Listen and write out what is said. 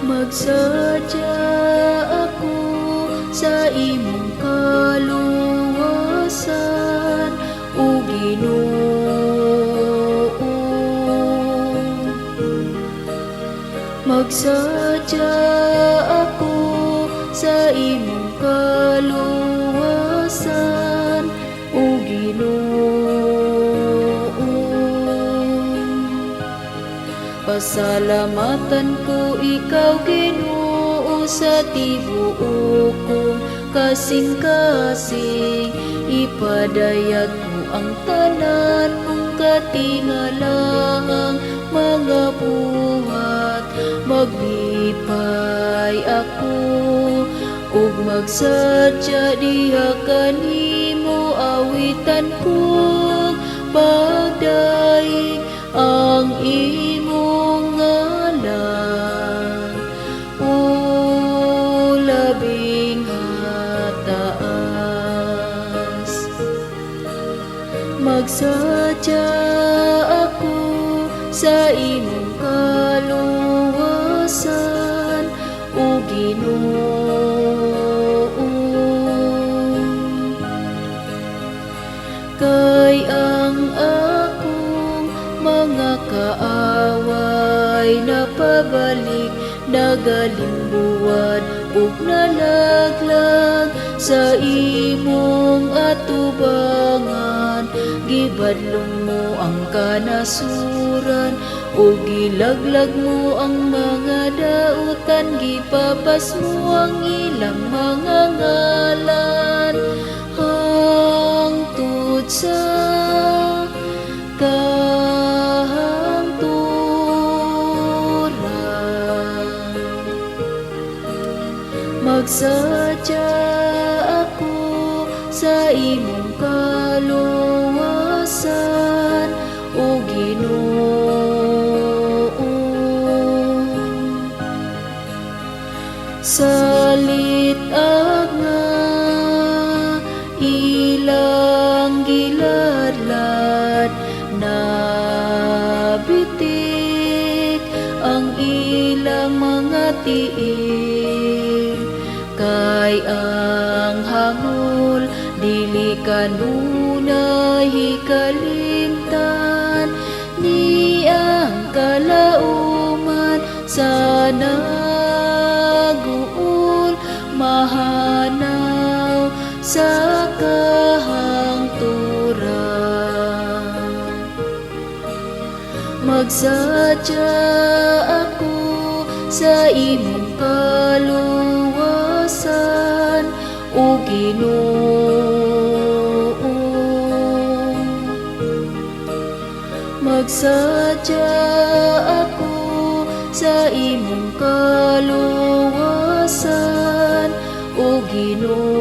Magsadya ako sa imong kaluwasan, O Ginoo. Magsadya ako sa imong kaluwasan, O Ginoo. Pasalamatan ko ikaw, Ginoo, sa tibuok kong kasing-kasing. Ipadayag mo ang tanan mong katingalahang mga buhat. Maglipay ako ug magsadya diha kanimo, awitan kong pagdaig ang imong ngalan, O labing hataas. Magsadya ako sa imong kaluwasan, O Ginoo. Kay ang akong mga kaaway napabalik, nagalimbuwan ug nalaglag sa imong atubangan. Gibadlong mo ang kanasuran o gilaglag mo ang mga dautan. Gipapas mo ang ilang mga ngalan hangtod sa kahangturan. Magsadya ako sa imong kaluwasan, O Ginoo. Salit nga ilang giladlad, nabitik ang ilang mga tiil. Kay ang hangol dili kanunay hikalimtan, ni ang kalauman sa naguul mahanaw sa kahangturan. Magsadya ako sa imong kaluwasan, O Ginoo. Magsadya ako sa imong kaluwasan, O Ginoo.